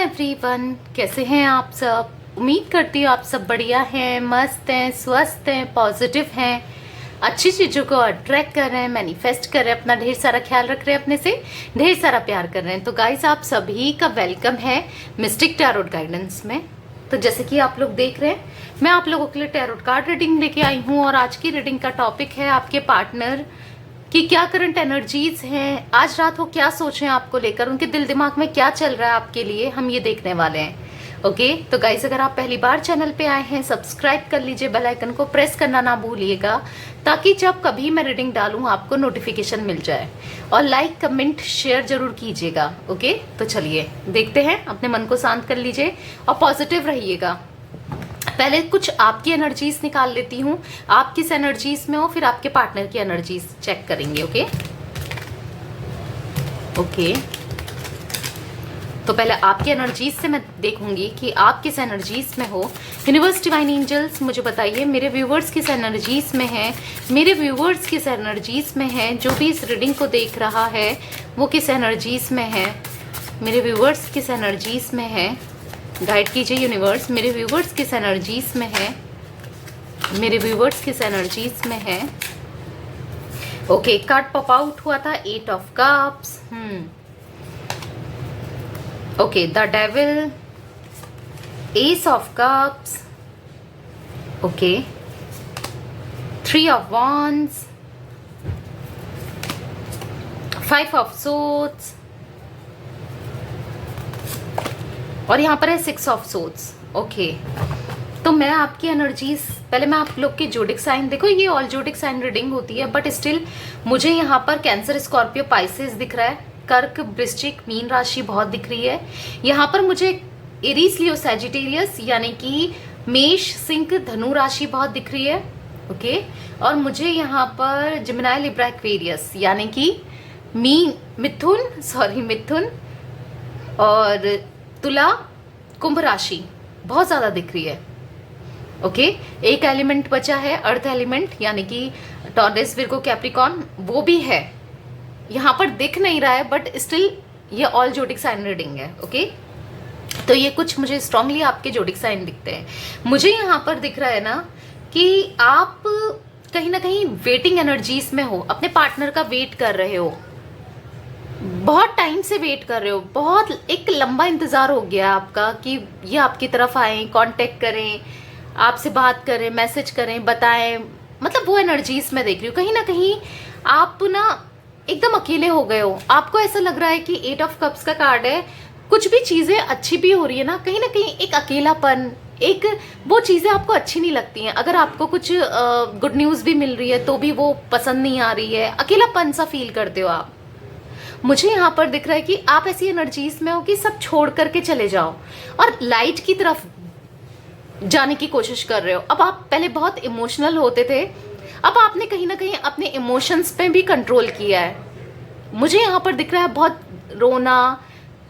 Everyone, कैसे हैं आप सब। उम्मीद करती हूँ आप सब बढ़िया हैं, मस्त हैं, स्वस्थ हैं, पॉजिटिव हैं, अच्छी चीज़ों को अट्रैक्ट कर रहे हैं, मैनिफेस्ट कर रहे हैं, अपना ढेर सारा ख्याल रख रहे हैं, अपने से ढेर सारा प्यार कर रहे हैं। तो गाइस, आप सभी का वेलकम है मिस्टिक टैरोट गाइडेंस में। तो जैसे कि आप लोग देख रहे हैं, मैं आप लोगों के लिए टैरोट कार्ड रीडिंग लेके आई हूँ और आज की रीडिंग का टॉपिक है आपके पार्टनर कि क्या करंट एनर्जीज हैं, आज रात वो क्या सोच रहे हैं आपको लेकर, उनके दिल दिमाग में क्या चल रहा है आपके लिए, हम ये देखने वाले हैं। ओके, तो गाइस, अगर आप पहली बार चैनल पे आए हैं, सब्सक्राइब कर लीजिए, बेल आइकन को प्रेस करना ना भूलिएगा ताकि जब कभी मैं रीडिंग डालूं आपको नोटिफिकेशन मिल जाए। और लाइक कमेंट शेयर जरूर कीजिएगा। ओके, तो चलिए देखते हैं, अपने मन को शांत कर लीजिए और पॉजिटिव रहिएगा। पहले कुछ आपकी एनर्जीज निकाल लेती हूँ, आप किस एनर्जीज में हो, फिर आपके पार्टनर की एनर्जीज चेक करेंगे। ओके ओके, तो पहले आपकी एनर्जीज से मैं देखूंगी कि आप किस एनर्जीज में हो। यूनिवर्स, डिवाइन एंजल्स, मुझे बताइए मेरे व्यूवर्स किस एनर्जीज में हैं, मेरे व्यूवर्स किस एनर्जीज में हैं, जो भी इस रीडिंग को देख रहा है वो किस एनर्जीज में है, मेरे व्यूवर्स किस एनर्जीज में है। गाइड कीजिए यूनिवर्स, मेरे व्यूवर्स किस एनर्जीज में है, मेरे व्यूवर्स किस एनर्जीज में है। ओके, कार्ड पॉप आउट हुआ था 8 of cups. Okay, the devil, S of cups, okay, 3 of wands, 5 of swords और यहाँ पर है 6 ऑफ सोर्ड्स। ओके, तो मैं आपकी एनर्जीज, पहले मैं आप लोग के जोडिक साइन, देखो ये ऑल जोडिक साइन रीडिंग होती है, बट स्टिल मुझे यहाँ पर कैंसर, स्कॉर्पियो, पाइसेस दिख रहा है, कर्क, वृश्चिक, मीन राशि बहुत दिख रही है। यहाँ पर मुझे एरीज, लियो, सैजिटेरियस यानी कि मेष, सिंह, धनु राशि बहुत दिख रही है। ओके, और मुझे यहाँ पर जिमिनाई, लिब्रा, एक्वेरियस यानी कि मिथुन और तुला, कुंभ राशि बहुत ज्यादा दिख रही है। ओके, एक एलिमेंट बचा है, अर्थ एलिमेंट यानी कि टॉरस, विर्गो, कैप्रिकॉर्न, वो भी है, यहाँ पर दिख नहीं रहा है, बट स्टिल ये ऑल जोडिक साइन रीडिंग है। ओके, तो ये कुछ मुझे स्ट्रांगली आपके जोडिक साइन दिखते हैं। मुझे यहाँ पर दिख रहा है ना कि आप कहीं ना कहीं वेटिंग एनर्जीज में हो, अपने पार्टनर का वेट कर रहे हो, बहुत टाइम से वेट कर रहे हो, बहुत एक लंबा इंतजार हो गया आपका कि ये आपकी तरफ आए, कांटेक्ट करें, आपसे बात करें, मैसेज करें, बताएं, मतलब वो एनर्जीज में देख रही हूँ। कहीं ना कहीं आप ना एकदम अकेले हो गए हो, आपको ऐसा लग रहा है कि 8 ऑफ कप्स का कार्ड है, कुछ भी चीजें अच्छी भी हो रही है ना कहीं एक अकेलापन, एक वो चीजें आपको अच्छी नहीं लगती हैं। अगर आपको कुछ गुड न्यूज भी मिल रही है तो भी वो पसंद नहीं आ रही है, अकेलापन सा फील करते हो आप। मुझे यहाँ पर दिख रहा है कि आप ऐसी एनर्जीज में हो कि सब छोड़ करके चले जाओ और लाइट की तरफ जाने की कोशिश कर रहे हो। अब आप पहले बहुत इमोशनल होते थे, अब आपने कहीं ना कहीं अपने इमोशंस पे भी कंट्रोल किया है। मुझे यहाँ पर दिख रहा है बहुत रोना,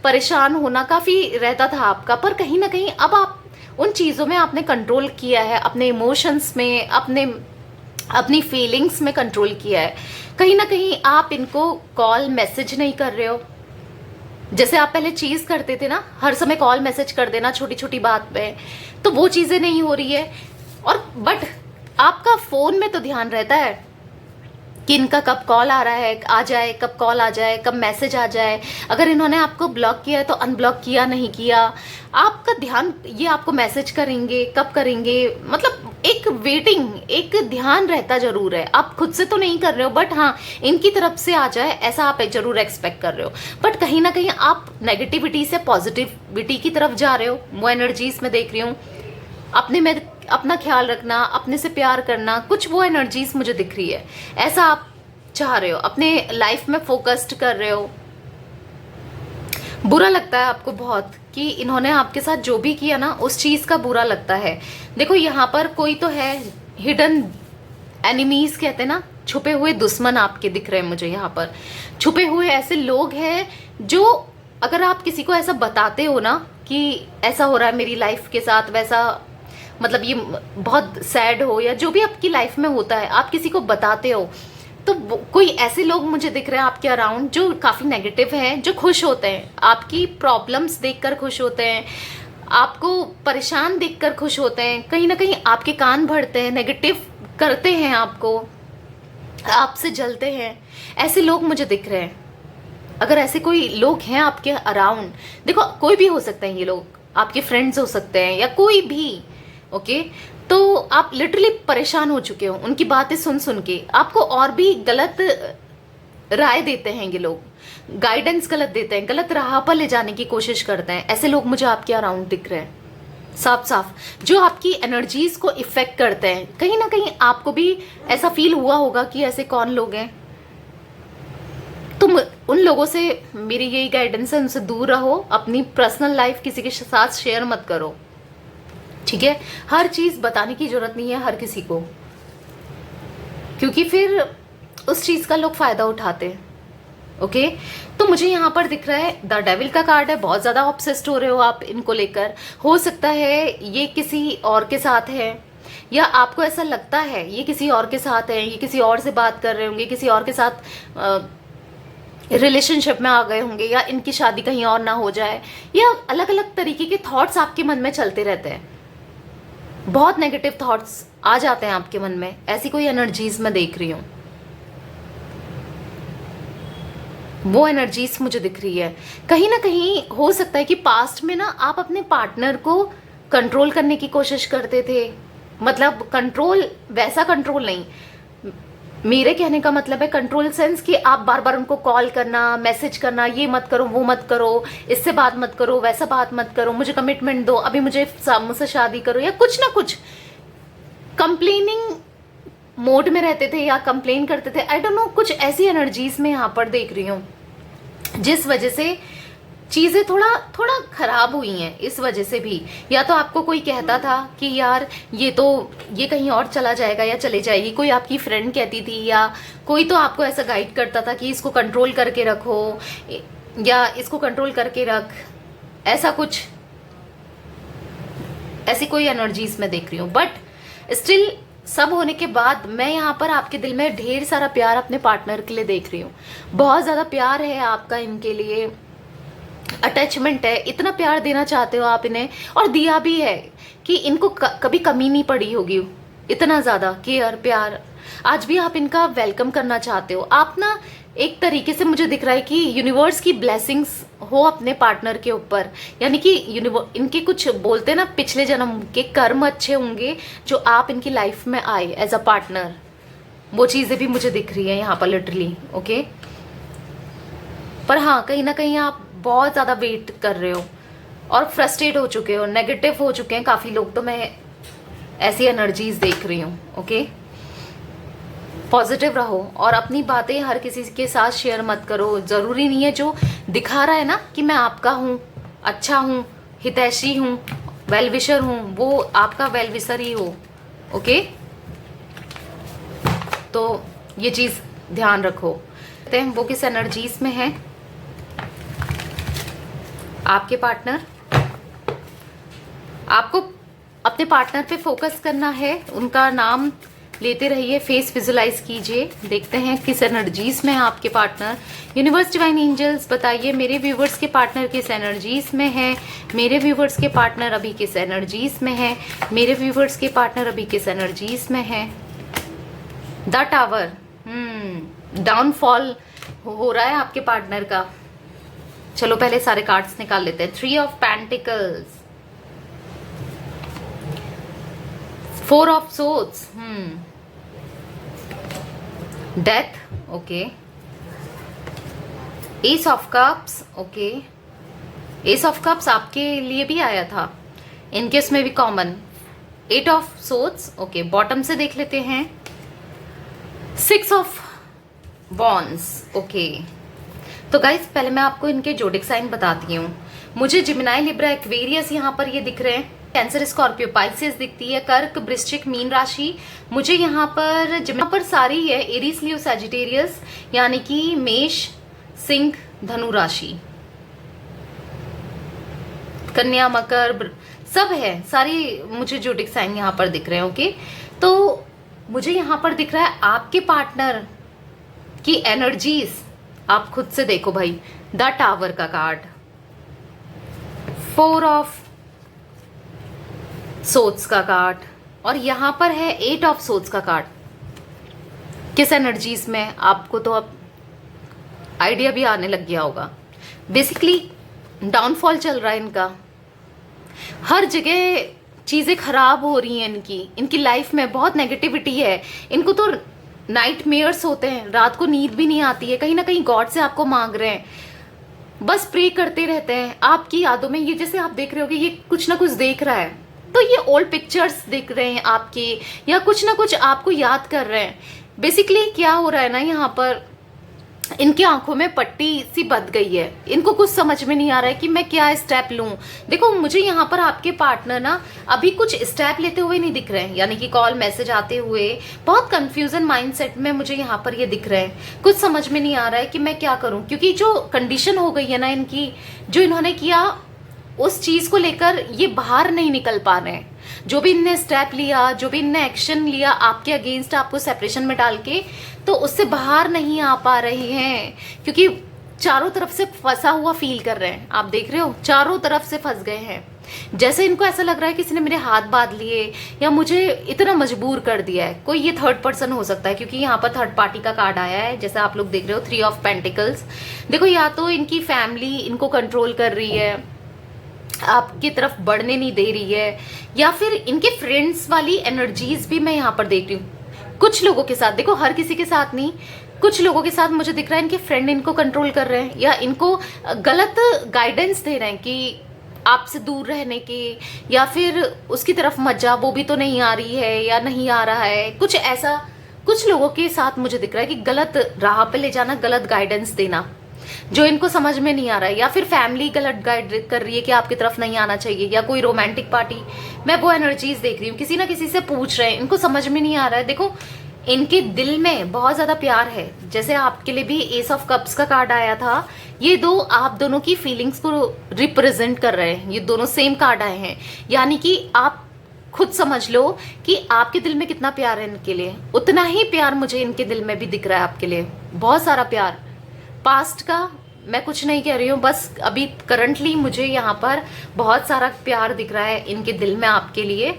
परेशान होना काफी रहता था आपका, पर कहीं ना कहीं अब आप उन चीजों में आपने कंट्रोल किया है, अपने इमोशंस में, अपनी फीलिंग्स में कंट्रोल किया है। कहीं ना कहीं आप इनको कॉल मैसेज नहीं कर रहे हो, जैसे आप पहले चीज करते थे ना, हर समय कॉल मैसेज कर देना छोटी छोटी बात पे, तो वो चीजें नहीं हो रही है। और बट आपका फोन में तो ध्यान रहता है कि इनका कब कॉल आ रहा है, आ जाए, कब कॉल आ जाए, कब मैसेज आ जाए। अगर इन्होंने आपको ब्लॉक किया है तो अनब्लॉक किया, नहीं किया, आपका ध्यान, ये आपको मैसेज करेंगे, कब करेंगे, मतलब एक वेटिंग, एक ध्यान रहता जरूर है। आप खुद से तो नहीं कर रहे हो, बट हाँ इनकी तरफ से आ जाए ऐसा आप जरूर एक्सपेक्ट कर रहे हो। बट कहीं ना कहीं आप नेगेटिविटी से पॉजिटिविटी की तरफ जा रहे हो, वो एनर्जीज में देख रही हूँ। अपने में अपना ख्याल रखना, अपने से प्यार करना, कुछ वो एनर्जीज मुझे दिख रही है, ऐसा आप चाह रहे हो, अपने लाइफ में फोकस्ड कर रहे हो। बुरा लगता है आपको बहुत कि इन्होंने आपके साथ जो भी किया ना, उस चीज का बुरा लगता है। देखो यहाँ पर कोई तो है, हिडन एनिमीज कहते हैं ना, छुपे हुए दुश्मन आपके दिख रहे हैं मुझे। यहाँ पर छुपे हुए ऐसे लोग हैं जो, अगर आप किसी को ऐसा बताते हो ना कि ऐसा हो रहा है मेरी लाइफ के साथ, वैसा मतलब ये बहुत सैड हो या जो भी आपकी लाइफ में होता है, आप किसी को बताते हो तो कोई ऐसे लोग मुझे दिख रहे हैं आपके अराउंड जो काफ़ी नेगेटिव हैं, जो खुश होते हैं, आपकी प्रॉब्लम्स देखकर खुश होते हैं, आपको परेशान देखकर खुश होते हैं, कहीं ना कहीं आपके कान भरते हैं, नेगेटिव करते हैं आपको, आपसे जलते हैं। ऐसे लोग मुझे दिख रहे हैं। अगर ऐसे कोई लोग हैं आपके अराउंड, देखो कोई भी हो सकते हैं, ये लोग आपके फ्रेंड्स हो सकते हैं या कोई भी, ओके, तो आप लिटरली परेशान हो चुके हो उनकी बातें सुन सुन के, आपको और भी गलत राय देते हैं ये लोग, गाइडेंस गलत देते हैं, गलत राह पर ले जाने की कोशिश करते हैं। ऐसे लोग मुझे आपके अराउंड दिख रहे हैं साफ साफ, जो आपकी एनर्जीज को इफेक्ट करते हैं। कहीं ना कहीं आपको भी ऐसा फील हुआ होगा कि ऐसे कौन लोग हैं। तुम उन लोगों से, मेरी यही गाइडेंस है, उनसे दूर रहो। अपनी पर्सनल लाइफ किसी के साथ शेयर मत करो, ठीक है? हर चीज बताने की जरूरत नहीं है हर किसी को, क्योंकि फिर उस चीज का लोग फायदा उठाते हैं। ओके, तो मुझे यहाँ पर दिख रहा है द डेविल का कार्ड है। बहुत ज्यादा ऑब्सेस्ड हो रहे हो आप इनको लेकर। हो सकता है ये किसी और के साथ है, या आपको ऐसा लगता है ये किसी और के साथ है, ये किसी और से बात कर रहे होंगे, किसी और के साथ रिलेशनशिप में आ गए होंगे, या इनकी शादी कहीं और ना हो जाए, या अलग अलग तरीके के थॉट्स आपके मन में चलते रहते हैं। बहुत नेगेटिव थॉट्स आ जाते हैं आपके मन में। ऐसी कोई एनर्जीज मैं देख रही हूँ, वो एनर्जीज मुझे दिख रही है। कहीं ना कहीं हो सकता है कि पास्ट में ना आप अपने पार्टनर को कंट्रोल करने की कोशिश करते थे। मतलब कंट्रोल, वैसा कंट्रोल नहीं, मेरे कहने का मतलब है कंट्रोल सेंस कि आप बार बार उनको कॉल करना, मैसेज करना, ये मत करो, वो मत करो, इससे बात मत करो, वैसा बात मत करो, मुझे कमिटमेंट दो, अभी मुझसे शादी करो, या कुछ ना कुछ कंप्लेनिंग मोड में रहते थे या कंप्लेन करते थे। आई डोंट नो, कुछ ऐसी एनर्जीज में यहाँ पर देख रही हूँ जिस वजह से चीजें थोड़ा थोड़ा खराब हुई हैं। इस वजह से भी, या तो आपको कोई कहता था कि यार ये कहीं और चला जाएगा या चले जाएगी, कोई आपकी फ्रेंड कहती थी, या कोई तो आपको ऐसा गाइड करता था कि इसको कंट्रोल करके रखो या इसको कंट्रोल करके रख, ऐसा कुछ, ऐसी कोई एनर्जीज में देख रही हूँ। बट स्टिल सब होने के बाद मैं यहाँ पर आपके दिल में ढेर सारा प्यार अपने पार्टनर के लिए देख रही हूँ। बहुत ज्यादा प्यार है आपका इनके लिए, अटैचमेंट है, इतना प्यार देना चाहते हो आप इन्हें, और दिया भी है कि इनको कभी कमी नहीं पड़ी होगी। इतना ज्यादा केयर, प्यार आज भी आप इनका वेलकम करना चाहते हो। आप ना एक तरीके से मुझे दिख रहा है कि यूनिवर्स की ब्लेसिंग्स हो अपने पार्टनर के ऊपर, यानी कि इनके कुछ बोलते ना पिछले जन्म के कर्म अच्छे होंगे जो आप इनकी लाइफ में आए एज अ पार्टनर, वो चीजें भी मुझे दिख रही है यहाँ पर लिटरली। ओके, पर हाँ, कहीं ना कहीं आप बहुत ज्यादा वेट कर रहे हो और फ्रस्ट्रेट हो चुके हो, नेगेटिव हो चुके हैं काफी लोग, तो मैं ऐसी एनर्जीज देख रही हूँ। ओके, पॉजिटिव रहो और अपनी बातें हर किसी के साथ शेयर मत करो। जरूरी नहीं है जो दिखा रहा है ना कि मैं आपका हूँ, अच्छा हूँ, हितैषी हूँ, वेल विशर हूँ, वो आपका वेल विशर ही हो। ओके, तो ये चीज ध्यान रखो। वो किस एनर्जीज में है आपके पार्टनर, आपको अपने पार्टनर पे फोकस करना है, उनका नाम लेते रहिए, फेस विजुलाइज कीजिए। देखते हैं किस एनर्जीज में है आपके पार्टनर। यूनिवर्स, डिवाइन एंजल्स, बताइए मेरे व्यूवर्स के पार्टनर किस एनर्जीज में है, मेरे व्यूवर्स के पार्टनर अभी किस एनर्जीज में है, मेरे व्यूवर्स के पार्टनर अभी किस एनर्जीज में है। द टावर, डाउनफॉल हो रहा है आपके पार्टनर का। चलो पहले सारे कार्ड्स निकाल लेते हैं। 3 of pentacles, 4 of swords, death, okay, S of cups, okay, S of cups आपके लिए भी आया था, इनके इसमें भी common. 8 of swords, okay, bottom से देख लेते हैं। 6 ऑफ वॉन्ड्स, ओके। तो गाइस पहले मैं आपको इनके जोडिक साइन बताती हूँ। मुझे जिमिनाई, लिब्रा, एक्वेरियस यहाँ पर ये दिख रहे हैं। कैंसर, स्कॉर्पियो, पाइसेस दिखती है। कर्क, वृश्चिक, मीन राशि मुझे यहाँ पर सारी है। एरीज, लियो, सैजिटेरियस, यानी कि मेष, सिंह, धनु राशि, कन्या, मकर, सब है, सारी मुझे जोडिक साइन यहाँ पर दिख रहे हैं। ओके, तो मुझे यहाँ पर दिख रहा है आपके पार्टनर कि एनर्जीज आप खुद से देखो भाई। द टावर का कार्ड, 4 ऑफ सोर्ड्स का कार्ड, और यहां पर है 8 ऑफ सोर्ड्स का कार्ड। किस एनर्जीज में आपको तो अब आइडिया भी आने लग गया होगा। बेसिकली डाउनफॉल चल रहा है इनका, हर जगह चीज़ें खराब हो रही हैं इनकी लाइफ में बहुत नेगेटिविटी है। इनको तो नाइटमेयर्स होते हैं, रात को नींद भी नहीं आती है, कहीं ना कहीं गॉड से आपको मांग रहे हैं, बस प्रे करते रहते हैं आपकी यादों में। ये जैसे आप देख रहे हो कि ये कुछ ना कुछ देख रहा है, तो ये ओल्ड पिक्चर्स देख रहे हैं आपके, या कुछ ना कुछ आपको याद कर रहे हैं। बेसिकली क्या हो रहा है ना, यहाँ पर इनकी आंखों में पट्टी सी बंध गई है। इनको कुछ समझ में नहीं आ रहा है कि मैं क्या स्टेप लूं। देखो मुझे यहाँ पर आपके पार्टनर ना अभी कुछ स्टेप लेते हुए नहीं दिख रहे हैं, यानी कि कॉल मैसेज आते हुए बहुत कंफ्यूजन माइंडसेट में मुझे यहाँ पर ये दिख रहे हैं। कुछ समझ में नहीं आ रहा है कि मैं क्या करूं, क्योंकि जो कंडीशन हो गई है ना इनकी, जो इन्होंने किया उस चीज को लेकर ये बाहर नहीं निकल पा रहे हैं। जो भी इनने स्टेप लिया, जो भी इनने एक्शन लिया आपके अगेंस्ट, आपको सेपरेशन में डाल के, तो उससे बाहर नहीं आ पा रहे हैं, क्योंकि चारों तरफ से फंसा हुआ फील कर रहे हैं। आप देख रहे हो चारों तरफ से फंस गए हैं, जैसे इनको ऐसा लग रहा है किसी ने मेरे हाथ बांध लिए या मुझे इतना मजबूर कर दिया है। कोई ये थर्ड पर्सन हो सकता है, क्योंकि यहाँ पर थर्ड पार्टी का कार्ड आया है, जैसे आप लोग देख रहे हो 3 ऑफ पेंटिकल्स। देखो या तो इनकी फैमिली इनको कंट्रोल कर रही है, आपकी तरफ बढ़ने नहीं दे रही है, या फिर इनके फ्रेंड्स वाली एनर्जीज भी मैं यहाँ पर देख रही हूँ कुछ लोगों के साथ। देखो हर किसी के साथ नहीं, कुछ लोगों के साथ मुझे दिख रहा है इनके फ्रेंड इनको कंट्रोल कर रहे हैं, या इनको गलत गाइडेंस दे रहे हैं कि आपसे दूर रहने की, या फिर उसकी तरफ मत जा, वो भी तो नहीं आ रही है या नहीं आ रहा है। कुछ ऐसा कुछ लोगों के साथ मुझे दिख रहा है कि गलत राह पे ले जाना, गलत गाइडेंस देना जो इनको समझ में नहीं आ रहा है, या फिर फैमिली गलत गाइड कर रही है कि आपकी तरफ नहीं आना चाहिए, या कोई रोमांटिक पार्टी। मैं वो एनर्जीज देख रही हूँ, किसी ना किसी से पूछ रहे हैं, इनको समझ में नहीं आ रहा है। देखो इनके दिल में बहुत ज्यादा प्यार है, जैसे आपके लिए भी एस ऑफ कप्स का कार्ड आया था। ये दो आप दोनों की फीलिंग्स को रिप्रेजेंट कर रहे हैं, ये दोनों सेम कार्ड आए हैं, यानी कि आप खुद समझ लो कि आपके दिल में कितना प्यार है इनके लिए। उतना ही प्यार मुझे इनके दिल में भी दिख रहा है आपके लिए, बहुत सारा प्यार। पास्ट का मैं कुछ नहीं कह रही हूँ, बस अभी करंटली मुझे यहाँ पर बहुत सारा प्यार दिख रहा है इनके दिल में आपके लिए।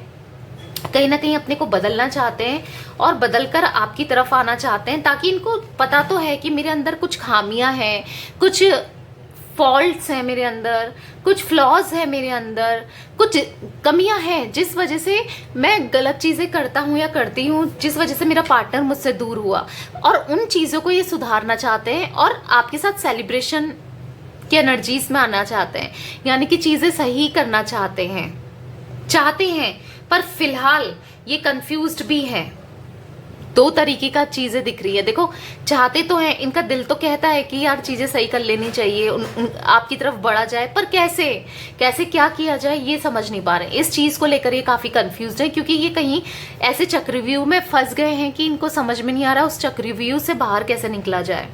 कहीं ना कहीं अपने को बदलना चाहते हैं और बदलकर आपकी तरफ आना चाहते हैं, ताकि इनको पता तो है कि मेरे अंदर कुछ खामियां हैं, कुछ फॉल्ट्स हैं मेरे अंदर, कुछ फ्लॉज है मेरे अंदर, कुछ कमियां हैं जिस वजह से मैं गलत चीज़ें करता हूं या करती हूं, जिस वजह से मेरा पार्टनर मुझसे दूर हुआ, और उन चीज़ों को ये सुधारना चाहते हैं और आपके साथ सेलिब्रेशन की एनर्जीज में आना चाहते हैं, यानी कि चीज़ें सही करना चाहते हैं, पर फिलहाल ये कंफ्यूज्ड भी हैं। 2 तरीके का चीजें दिख रही है। देखो चाहते तो हैं, इनका दिल तो कहता है कि यार चीजें सही कर लेनी चाहिए, आपकी तरफ बढ़ा जाए, पर कैसे क्या किया जाए ये समझ नहीं पा रहे। इस चीज को लेकर ये काफी कंफ्यूज्ड है, क्योंकि ये कहीं ऐसे चक्रव्यूह में फंस गए हैं कि इनको समझ में नहीं आ रहा उस चक्रव्यूह से बाहर कैसे निकला जाए।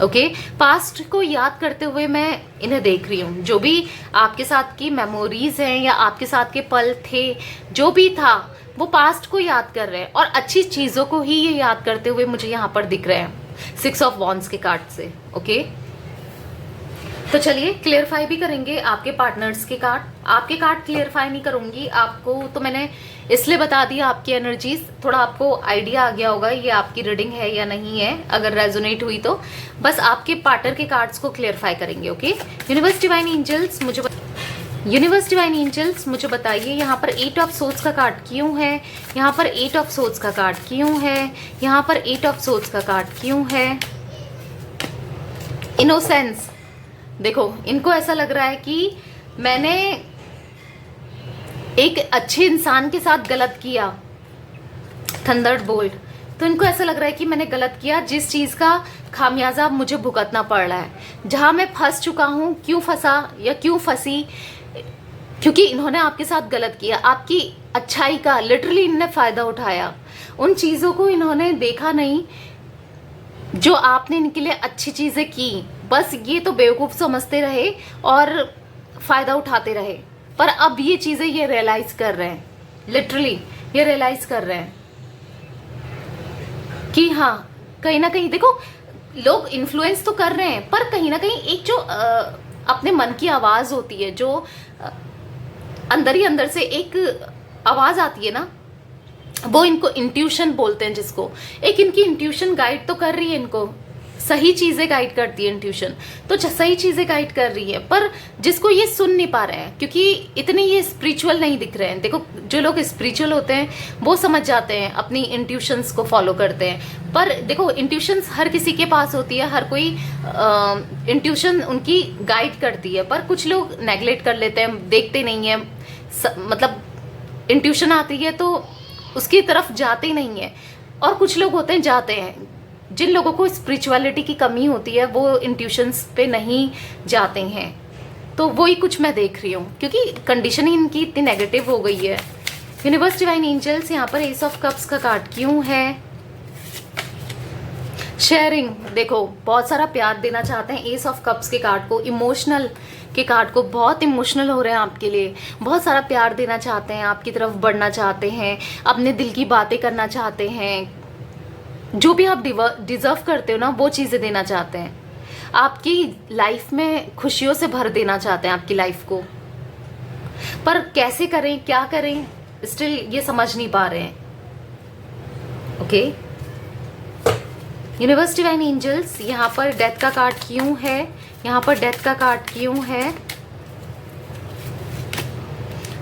ओके, पास्ट को याद करते हुए मैं इन्हें देख रही हूँ, जो भी आपके साथ की मेमोरीज हैं या आपके साथ के पल थे, जो भी था वो पास्ट को याद कर रहे हैं, और अच्छी चीज़ों को ही ये याद करते हुए मुझे यहाँ पर दिख रहे हैं 6 ऑफ वॉन्ड्स के कार्ड से। ओके, तो चलिए क्लियरफाई भी करेंगे आपके पार्टनर्स के कार्ड। आपके कार्ड क्लियरफाई नहीं करूंगी, आपको तो मैंने इसलिए बता दिया आपकी एनर्जीज, थोड़ा आपको आइडिया आ गया होगा ये आपकी रीडिंग है या नहीं है। अगर रेजोनेट हुई तो बस आपके पार्टनर के कार्ड्स को क्लियरफाई करेंगे। ओके, यूनिवर्स डिवाइन एंजल्स मुझे बताइए यहाँ पर 8 ऑफ सोर्ड्स का कार्ड क्यों है, यहाँ पर 8 ऑफ सोर्ड्स का कार्ड क्यों है, यहाँ पर 8 ऑफ सोर्ड्स का कार्ड क्यों है। इनोसेंस, देखो इनको ऐसा लग रहा है कि मैंने एक अच्छे इंसान के साथ गलत किया। थंडर बोल्ट, तो इनको ऐसा लग रहा है कि मैंने गलत किया, जिस चीज का खामियाजा मुझे भुगतना पड़ रहा है, जहां मैं फंस चुका हूं। क्यों फंसा या क्यों फंसी, क्योंकि इन्होंने आपके साथ गलत किया, आपकी अच्छाई का लिटरली इन्होंने फायदा उठाया। उन चीजों को इन्होंने देखा नहीं जो आपने इनके लिए अच्छी चीजें की, बस ये तो बेवकूफ समझते रहे और फायदा उठाते रहे। पर अब ये चीजें ये रियलाइज कर रहे हैं, लिटरली ये रियलाइज कर रहे हैं कि हाँ कहीं ना कहीं देखो, लोग इन्फ्लुएंस तो कर रहे हैं, पर कहीं ना कहीं एक जो अपने मन की आवाज होती है, जो अंदर ही अंदर से एक आवाज आती है ना, वो इनको इंट्यूशन बोलते हैं, जिसको एक इनकी इंट्यूशन गाइड तो कर रही है, इनको सही चीजें गाइड करती है इंट्यूशन, तो सही चीजें गाइड कर रही है, पर जिसको ये सुन नहीं पा रहे हैं क्योंकि इतने ये स्पिरिचुअल नहीं दिख रहे हैं। देखो, जो लोग स्पिरिचुअल होते हैं वो समझ जाते हैं, अपनी इंट्यूशंस को फॉलो करते हैं, पर देखो इंट्यूशंस हर किसी के पास होती है, हर कोई इंट्यूशन उनकी गाइड करती है, पर कुछ लोग नेगलेक्ट कर लेते हैं, देखते नहीं है, मतलब इंट्यूशन आती है तो उसकी तरफ जाते नहीं है, और कुछ लोग होते हैं जाते हैं। जिन लोगों को स्पिरिचुअलिटी की कमी होती है वो इंट्यूशंस पे नहीं जाते हैं, तो वही कुछ मैं देख रही हूँ, क्योंकि कंडीशन ही इनकी इतनी नेगेटिव हो गई है। यूनिवर्स डिवाइन एंजल्स, यहाँ पर एस ऑफ कप्स का कार्ड क्यों है? शेयरिंग, देखो बहुत सारा प्यार देना चाहते हैं एस ऑफ कप्स के कार्ड को, इमोशनल के कार्ड को, बहुत इमोशनल हो रहे हैं आपके लिए, बहुत सारा प्यार देना चाहते हैं, आपकी तरफ बढ़ना चाहते हैं, अपने दिल की बातें करना चाहते हैं, जो भी आप डिजर्व करते हो ना वो चीज़ें देना चाहते हैं, आपकी लाइफ में खुशियों से भर देना चाहते हैं आपकी लाइफ को, पर कैसे करें, क्या करें, स्टिल ये समझ नहीं पा रहे हैं। ओके, यूनिवर्स डिवाइन एंजल्स, यहाँ पर डेथ का कार्ड क्यों है? यहाँ पर डेथ का कार्ड क्यों है?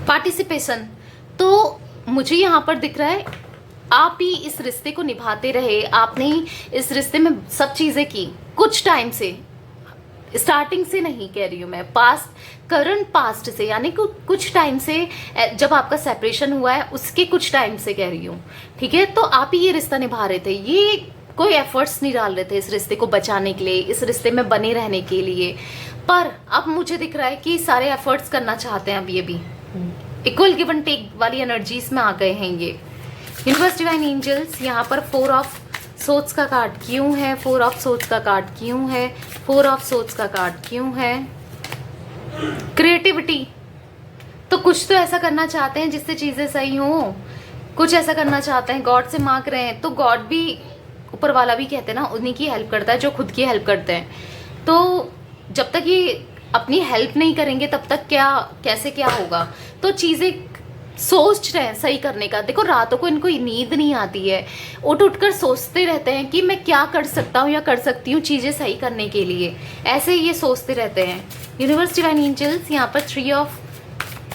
पार्टिसिपेशन, तो मुझे यहाँ पर दिख रहा है आप ही इस रिश्ते को निभाते रहे, आपने ही इस रिश्ते में सब चीजें की कुछ टाइम से, स्टार्टिंग से नहीं कह रही हूँ मैं, पास्ट, करंट पास्ट से, यानी कुछ टाइम से, जब आपका सेपरेशन हुआ है उसके कुछ टाइम से कह रही हूँ, ठीक है? तो आप ही ये रिश्ता निभा रहे थे, ये कोई एफर्ट्स नहीं डाल रहे थे इस रिश्ते को बचाने के लिए, इस रिश्ते में बने रहने के लिए, पर अब मुझे दिख रहा है कि सारे एफर्ट्स करना चाहते हैं। अब ये भी इक्वल गिव एंड टेक वाली एनर्जीज में आ गए हैं ये। यूनिवर्स डिवाइन एंजल्स, यहाँ पर 4 ऑफ सोर्ड्स का कार्ड क्यों है? 4 ऑफ सोर्ड्स का कार्ड क्यों है? 4 ऑफ सोर्ड्स का कार्ड क्यों है? क्रिएटिविटी, तो कुछ तो ऐसा करना चाहते हैं जिससे चीजें सही हो, कुछ ऐसा करना चाहते हैं, गॉड से मांग रहे हैं, तो गॉड भी, ऊपर वाला भी कहते हैं ना, उन्हीं की हेल्प करता है जो खुद की हेल्प करते हैं। तो जब तक ये अपनी हेल्प नहीं करेंगे तब तक क्या, कैसे क्या होगा? तो चीजें सोच रहे हैं सही करने का। देखो रातों को इनको नींद नहीं आती है, उठ कर सोचते रहते हैं कि मैं क्या कर सकता हूँ या कर सकती हूँ चीजें सही करने के लिए, ऐसे ये सोचते रहते हैं। यूनिवर्स डिवाइन एंजल्स, यहाँ पर 3 ऑफ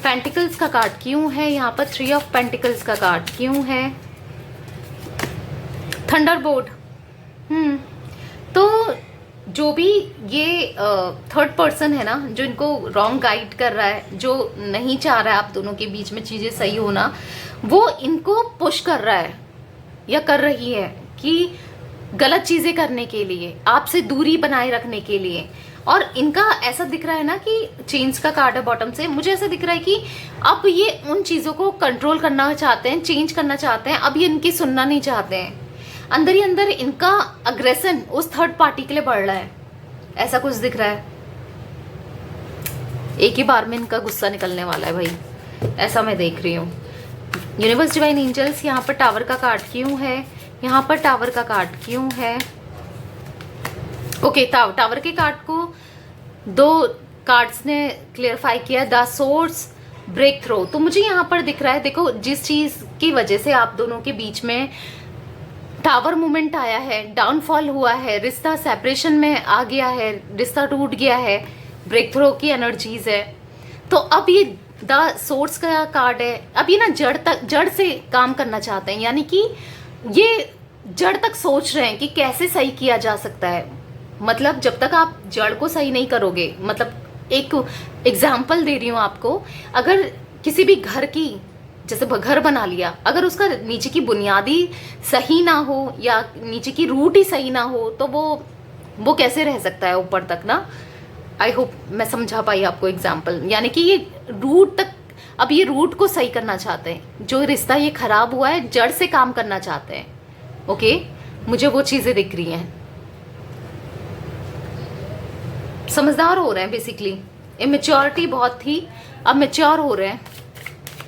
पेंटिकल्स का कार्ड क्यों है? यहाँ पर 3 ऑफ पेंटिकल्स का कार्ड क्यों है? थंडरबोल्ट, तो जो भी ये थर्ड पर्सन है ना, जो इनको रॉन्ग गाइड कर रहा है, जो नहीं चाह रहा है आप दोनों के बीच में चीजें सही होना, वो इनको पुश कर रहा है या कर रही है कि गलत चीजें करने के लिए, आपसे दूरी बनाए रखने के लिए। और इनका ऐसा दिख रहा है ना कि चेंज का कार्ड है बॉटम से, मुझे ऐसा दिख रहा है कि अब ये उन चीजों को कंट्रोल करना चाहते हैं, चेंज करना चाहते हैं, अब ये इनकी सुनना नहीं चाहते हैं। अंदर ही अंदर इनका अग्रेशन उस थर्ड पार्टी के लिए बढ़ रहा है, ऐसा कुछ दिख रहा है। एक ही बार में इनका गुस्सा निकलने वाला है भाई, ऐसा मैं देख रही हूँ। यूनिवर्स डिवाइन एंजल्स, यहाँ पर टावर का कार्ड क्यों है? यहाँ पर टावर का कार्ड क्यों है? ओके, टावर के कार्ड को 2 कार्ड्स ने क्लियरफाई किया, द सोर्स, ब्रेक थ्रो। तो मुझे यहाँ पर दिख रहा है, देखो जिस चीज की वजह से आप दोनों के बीच में टावर मूवमेंट आया है, डाउनफॉल हुआ है, रिश्ता सेपरेशन में आ गया है, रिश्ता टूट गया है, ब्रेक थ्रो की एनर्जीज है। तो अब ये द सोर्स का कार्ड है, अब ये ना जड़ से काम करना चाहते हैं, यानी कि ये जड़ तक सोच रहे हैं कि कैसे सही किया जा सकता है। मतलब जब तक आप जड़ को सही नहीं करोगे, मतलब एक एग्जाम्पल दे रही हूँ आपको, अगर किसी भी घर की, जैसे घर बना लिया, अगर उसका नीचे की बुनियादी सही ना हो या नीचे की रूट ही सही ना हो, तो वो कैसे रह सकता है ऊपर तक ना। आई होप मैं समझा पाई आपको एग्जाम्पल, यानी कि ये रूट तक, अब ये रूट को सही करना चाहते हैं, जो रिश्ता ये खराब हुआ है जड़ से काम करना चाहते हैं। ओके, मुझे वो चीजें दिख रही हैं। समझदार हो रहे हैं बेसिकली, इमेच्योरिटी बहुत थी, अब मेच्योर हो रहे हैं।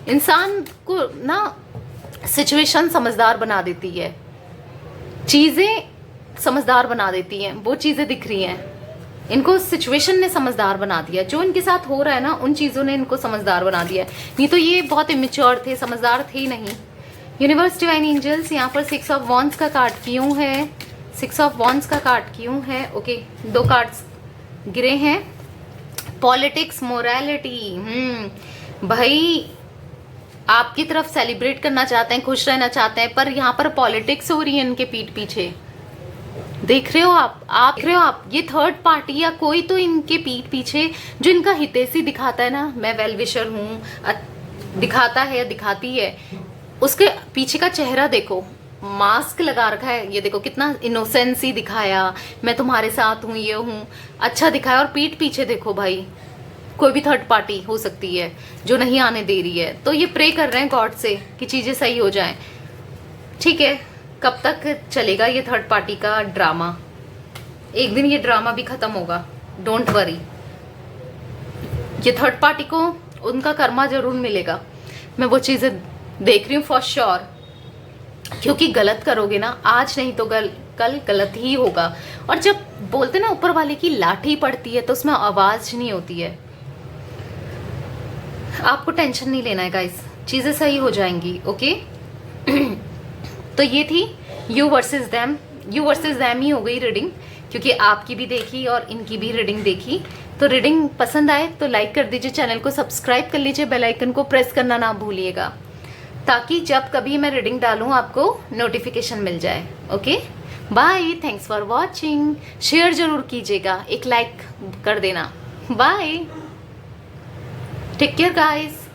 इंसान को ना सिचुएशन समझदार बना देती है, चीजें समझदार बना देती हैं, वो चीज़ें दिख रही हैं। इनको सिचुएशन ने समझदार बना दिया, जो इनके साथ हो रहा है ना उन चीज़ों ने इनको समझदार बना दिया है। नहीं तो ये बहुत इमेच्योर थे, समझदार थे ही नहीं। यूनिवर्स डिवाइन एंजल्स, यहाँ पर 6 ऑफ वॉन्ड्स का कार्ड क्यों है? 6 ऑफ वॉन्ड्स का कार्ड क्यों है? ओके, 2 कार्ड्स गिरे हैं। पॉलिटिक्स, मोरालिटी, भाई आपकी तरफ सेलिब्रेट करना चाहते हैं, खुश रहना चाहते हैं, पर यहाँ पर पॉलिटिक्स हो रही है इनके पीठ पीछे। देख रहे हो आप देख रहे हो आप, ये थर्ड पार्टी या कोई तो इनके पीठ पीछे जो इनका हितैषी दिखाता है ना, मैं वेल विशर हूँ, दिखाता है या दिखाती है, उसके पीछे का चेहरा देखो, मास्क लगा रखा है। ये देखो कितना इनोसेंसी दिखाया, मैं तुम्हारे साथ हूँ, ये हूँ, अच्छा दिखाया, और पीठ पीछे देखो भाई कोई भी थर्ड पार्टी हो सकती है जो नहीं आने दे रही है। तो ये प्रे कर रहे हैं गॉड से कि चीज़ें सही हो जाएं। ठीक है, कब तक चलेगा ये थर्ड पार्टी का ड्रामा? एक दिन ये ड्रामा भी खत्म होगा, डोंट वरी। ये थर्ड पार्टी को उनका कर्मा जरूर मिलेगा, मैं वो चीज़ें देख रही हूँ फॉर श्योर। क्योंकि गलत करोगे ना, आज नहीं तो कल गलत ही होगा। और जब बोलते ना ऊपर वाले की लाठी पड़ती है तो उसमें आवाज नहीं होती है। आपको टेंशन नहीं लेना है गाइस, चीजें सही हो जाएंगी। ओके तो ये थी यू वर्सेस दैम ही हो गई रीडिंग, क्योंकि आपकी भी देखी और इनकी भी रीडिंग देखी। तो रीडिंग पसंद आए तो लाइक कर दीजिए, चैनल को सब्सक्राइब कर लीजिए, बेल आइकन को प्रेस करना ना भूलिएगा, ताकि जब कभी मैं रीडिंग डालूं आपको नोटिफिकेशन मिल जाए। Okay bye, thanks for watching. Share जरूर कीजिएगा, एक लाइक कर देना। Bye, take care guys.